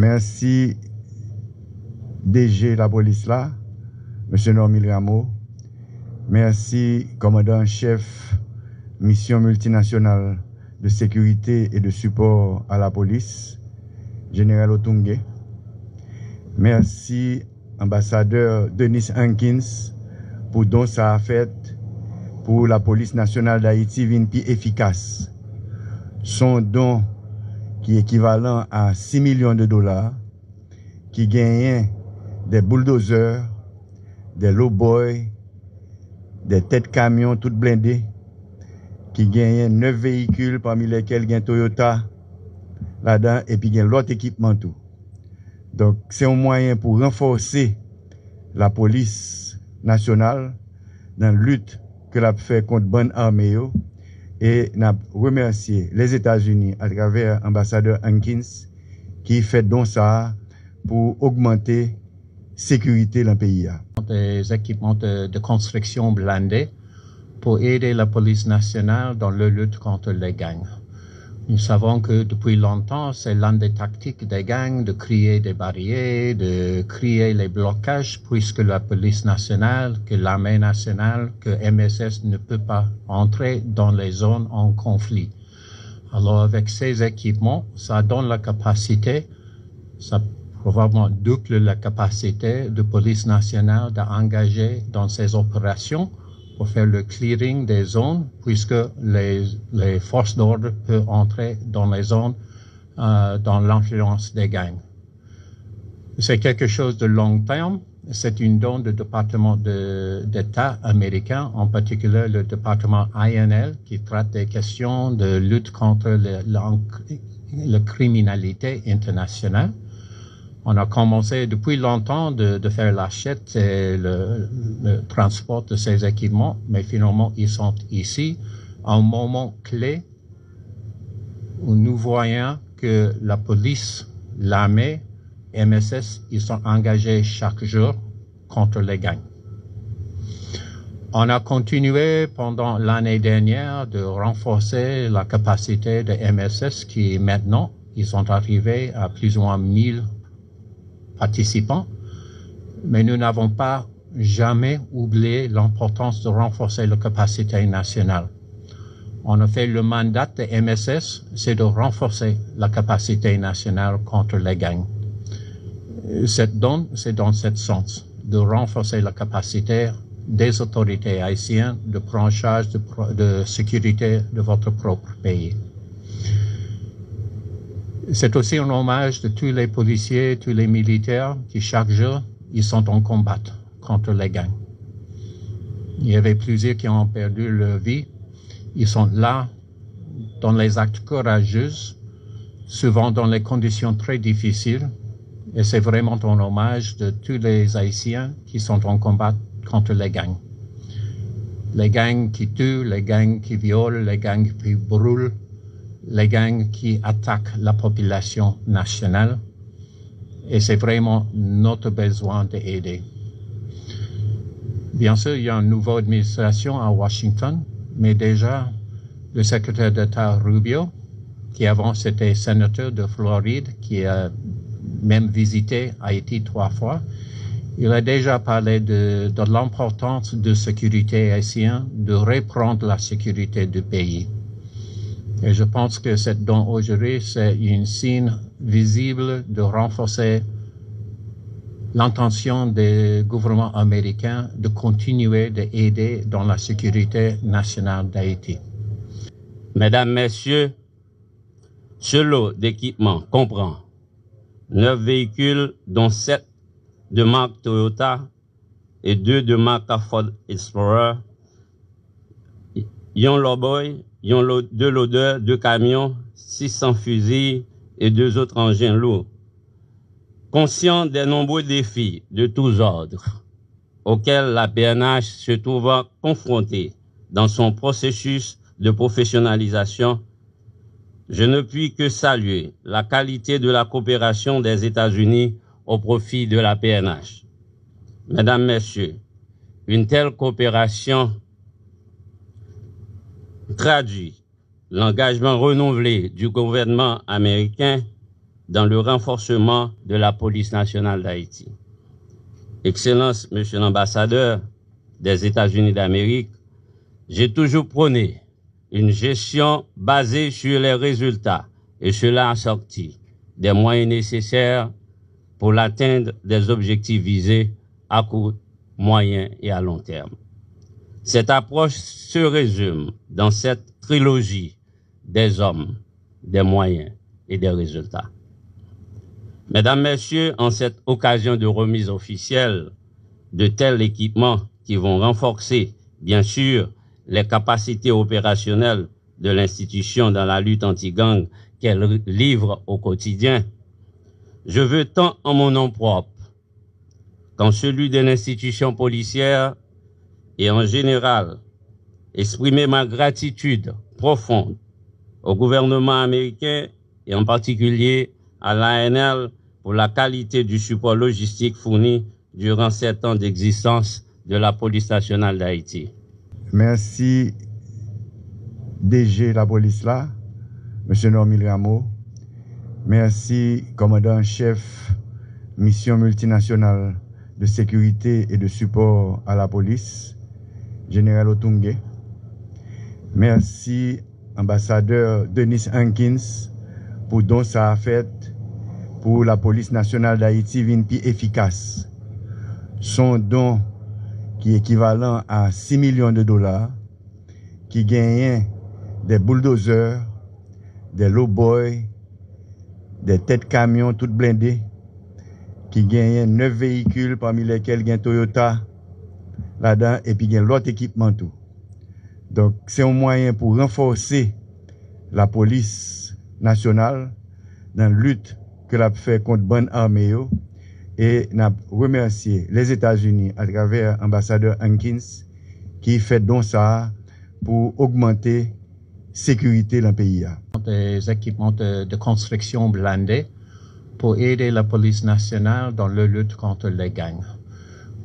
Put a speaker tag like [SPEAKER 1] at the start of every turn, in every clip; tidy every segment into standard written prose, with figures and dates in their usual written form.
[SPEAKER 1] Merci DG la police là, M. Normil Rameau. Merci commandant-chef mission multinationale de sécurité et de support à la police, Général Otungue. Merci ambassadeur Denis Hankins pour don ça a fait pour la police nationale d'Haïti VINPI efficace. Son don qui est équivalent à 6 millions de dollars, qui gagne des bulldozers, des low-boys, des têtes camions toutes blindées, qui gagne 9 véhicules parmi lesquels il y a Toyota là-dedans et puis il y a l'autre équipement tout. Donc c'est un moyen pour renforcer la police nationale dans la lutte que l'a fait contre bonne armée et n'a remercié les États-Unis à travers l'ambassadeur Hankins qui fait donc ça pour augmenter sécurité dans le pays.
[SPEAKER 2] Des équipements de construction blindés pour aider la police nationale dans la lutte contre les gangs. Nous savons que depuis longtemps, c'est l'une des tactiques des gangs de créer des barrières, de créer les blocages, puisque la police nationale, que l'armée nationale, que MSS ne peut pas entrer dans les zones en conflit. Alors avec ces équipements, ça donne la capacité, ça probablement double la capacité de police nationale d'engager dans ces opérations pour faire le clearing des zones, puisque les forces d'ordre peuvent entrer dans les zones dans l'influence des gangs. C'est quelque chose de long terme. C'est une don du département d'État américain, en particulier le département INL, qui traite des questions de lutte contre la criminalité internationale. On a commencé depuis longtemps de faire l'achète et le transport de ces équipements, mais finalement, ils sont ici à un moment clé où nous voyons que la police, l'armée, MSS, ils sont engagés chaque jour contre les gangs. On a continué pendant l'année dernière de renforcer la capacité de MSS qui maintenant, ils sont arrivés à plus ou moins 1000 participants, mais nous n'avons pas jamais oublié l'importance de renforcer la capacité nationale. En effet, le mandat de MSS, c'est de renforcer la capacité nationale contre les gangs. Cette donne, c'est dans ce sens, de renforcer la capacité des autorités haïtiennes de prendre en charge de sécurité de votre propre pays. C'est aussi un hommage de tous les policiers, tous les militaires qui chaque jour, ils sont en combat contre les gangs. Il y avait plusieurs qui ont perdu leur vie. Ils sont là dans les actes courageux, souvent dans les conditions très difficiles. Et c'est vraiment un hommage de tous les Haïtiens qui sont en combat contre les gangs. Les gangs qui tuent, les gangs qui violent, les gangs qui brûlent, les gangs qui attaquent la population nationale. Et c'est vraiment notre besoin d'aider. Bien sûr, il y a une nouvelle administration à Washington, mais déjà, le secrétaire d'État Rubio, qui avant c'était sénateur de Floride, qui a même visité Haïti 3 fois, il a déjà parlé de l'importance de sécurité haïtienne, de reprendre la sécurité du pays. Et je pense que cette don aujourd'hui, c'est un signe visible de renforcer l'intention des gouvernements américains de continuer d'aider dans la sécurité nationale d'Haïti.
[SPEAKER 3] Mesdames, Messieurs, ce lot d'équipements comprend 9 véhicules, dont 7 de marque Toyota et 2 de marque Ford Explorer, un lowboy, 2 loaders, 2 camions, 600 fusils et 2 autres engins lourds. Conscient des nombreux défis de tous ordres auxquels la PNH se trouve confrontée dans son processus de professionnalisation, je ne puis que saluer la qualité de la coopération des États-Unis au profit de la PNH. Mesdames, Messieurs, une telle coopération traduit l'engagement renouvelé du gouvernement américain dans le renforcement de la police nationale d'Haïti. Excellence, Monsieur l'ambassadeur des États-Unis d'Amérique, j'ai toujours prôné une gestion basée sur les résultats et cela assorti des moyens nécessaires pour l'atteinte des objectifs visés à court, moyen et à long terme. Cette approche se résume dans cette trilogie des hommes, des moyens et des résultats. Mesdames, Messieurs, en cette occasion de remise officielle de tels équipements qui vont renforcer, bien sûr, les capacités opérationnelles de l'institution dans la lutte anti-gang qu'elle livre au quotidien, je veux tant en mon nom propre qu'en celui de l'institution policière et en général exprimer ma gratitude profonde au gouvernement américain et en particulier à l'ANL pour la qualité du support logistique fourni durant 7 ans d'existence de la police nationale d'Haïti.
[SPEAKER 1] Merci DG la police là, M. Normil Rameau. Merci commandant-chef mission multinationale de sécurité et de support à la police, Général Otungue. Merci ambassadeur Denis Hankins pour don ça a fait pour la police nationale d'Haïti vin plus efficace. Son don qui est équivalent à 6 millions de dollars, qui gagne des bulldozers, des low-boys, des têtes camions toutes blindées, qui gagne 9 véhicules parmi lesquels il y a Toyota là-dedans et puis il y a l'autre équipement tout. Donc c'est un moyen pour renforcer la police nationale dans la lutte que l'a fait contre bonne armée et n'a remercié les États-Unis à travers l'ambassadeur Hankins qui fait don ça pour augmenter sécurité dans le pays.
[SPEAKER 2] Des équipements de construction blindés pour aider la police nationale dans la lutte contre les gangs.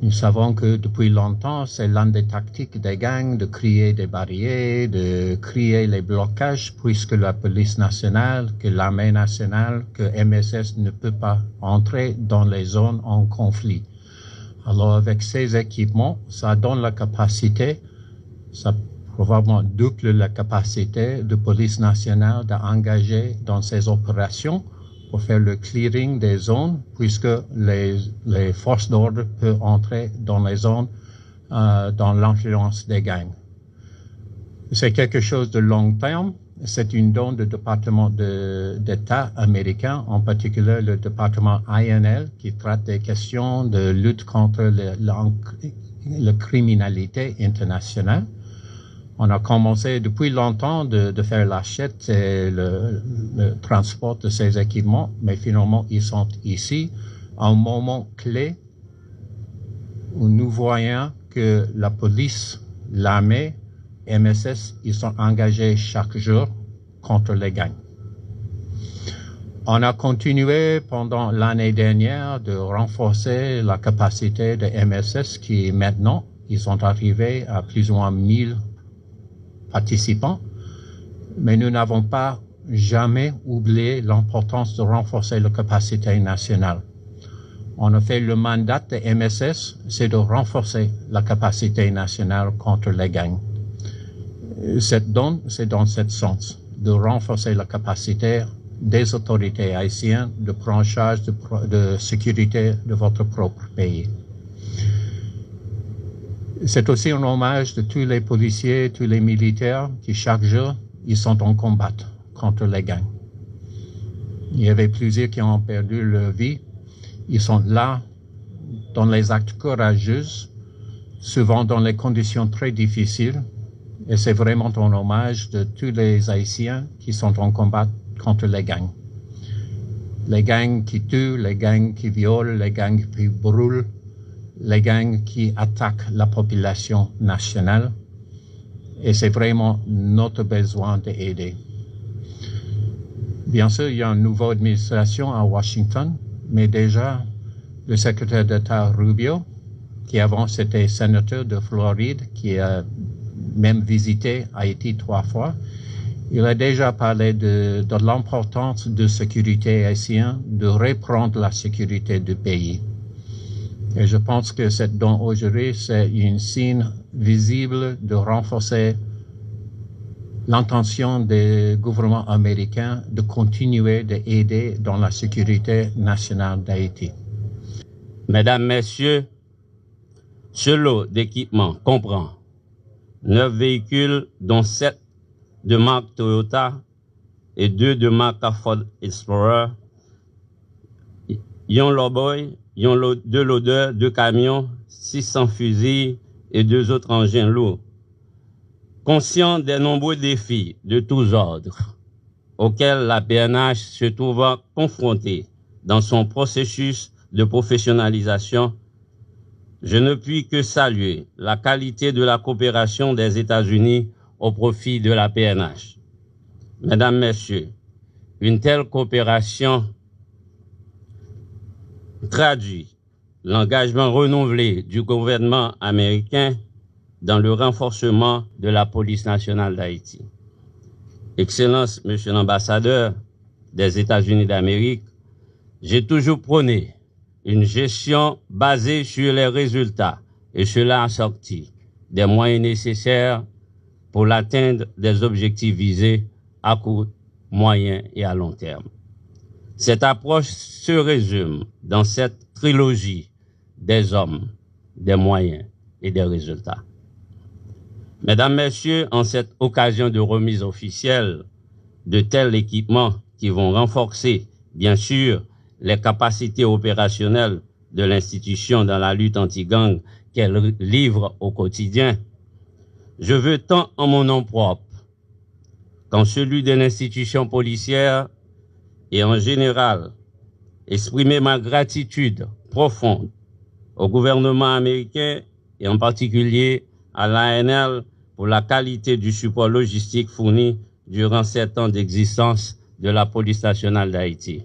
[SPEAKER 2] Nous savons que depuis longtemps, c'est l'une des tactiques des gangs de créer des barrières, de créer les blocages, puisque la police nationale, que l'armée nationale, que MSS ne peut pas entrer dans les zones en conflit. Alors avec ces équipements, ça donne la capacité, ça probablement double la capacité de police nationale d'engager dans ces opérations pour faire le clearing des zones, puisque les forces d'ordre peuvent entrer dans les zones dans l'influence des gangs. C'est quelque chose de long terme. C'est une don du département d'État américain, en particulier le département INL, qui traite des questions de lutte contre la criminalité internationale. On a commencé depuis longtemps de faire l'achète et le transport de ces équipements, mais finalement, ils sont ici à un moment clé où nous voyons que la police, l'armée, MSS, ils sont engagés chaque jour contre les gangs. On a continué pendant l'année dernière de renforcer la capacité de MSS qui maintenant, ils sont arrivés à plus ou moins 1000 participants, mais nous n'avons pas jamais oublié l'importance de renforcer la capacité nationale. En effet, le mandat de MSS, c'est de renforcer la capacité nationale contre les gangs. Cette donne, c'est dans ce sens, de renforcer la capacité des autorités haïtiennes de prendre charge de sécurité de votre propre pays. C'est aussi un hommage de tous les policiers, tous les militaires qui chaque jour, ils sont en combat contre les gangs. Il y avait plusieurs qui ont perdu leur vie. Ils sont là dans les actes courageux, souvent dans les conditions très difficiles. Et c'est vraiment un hommage de tous les Haïtiens qui sont en combat contre les gangs. Les gangs qui tuent, les gangs qui violent, les gangs qui brûlent, les gangs qui attaquent la population nationale. Et c'est vraiment notre besoin d'aider. Bien sûr, il y a une nouvelle administration à Washington, mais déjà, le secrétaire d'État Rubio, qui avant c'était sénateur de Floride, qui a même visité Haïti 3 fois, Il a déjà parlé de l'importance de sécurité haïtienne, de reprendre la sécurité du pays. Et je pense que cette don aujourd'hui, c'est un signe visible de renforcer l'intention du gouvernement américain de continuer d'aider dans la sécurité nationale d'Haïti.
[SPEAKER 3] Mesdames, Messieurs, ce lot d'équipements comprend 9 véhicules, dont 7 de marque Toyota et 2 de marque Ford Explorer, yon Lowboy, yon 2 loaders, 2 camions, 600 fusils et 2 autres engins lourds. Conscient des nombreux défis de tous ordres auxquels la PNH se trouve confrontée dans son processus de professionnalisation, je ne puis que saluer la qualité de la coopération des États-Unis au profit de la PNH. Mesdames, Messieurs, une telle coopération traduit l'engagement renouvelé du gouvernement américain dans le renforcement de la police nationale d'Haïti. Excellence, Monsieur l'ambassadeur des États-Unis d'Amérique, j'ai toujours prôné une gestion basée sur les résultats et cela assorti des moyens nécessaires pour l'atteinte des objectifs visés à court, moyen et à long terme. Cette approche se résume dans cette trilogie des hommes, des moyens et des résultats. Mesdames, Messieurs, en cette occasion de remise officielle de tels équipements qui vont renforcer, bien sûr, les capacités opérationnelles de l'institution dans la lutte anti-gang qu'elle livre au quotidien, je veux tant en mon nom propre qu'en celui de l'institution policière et en général exprimer ma gratitude profonde au gouvernement américain et en particulier à l'ANL pour la qualité du support logistique fourni durant 7 ans d'existence de la police nationale d'Haïti.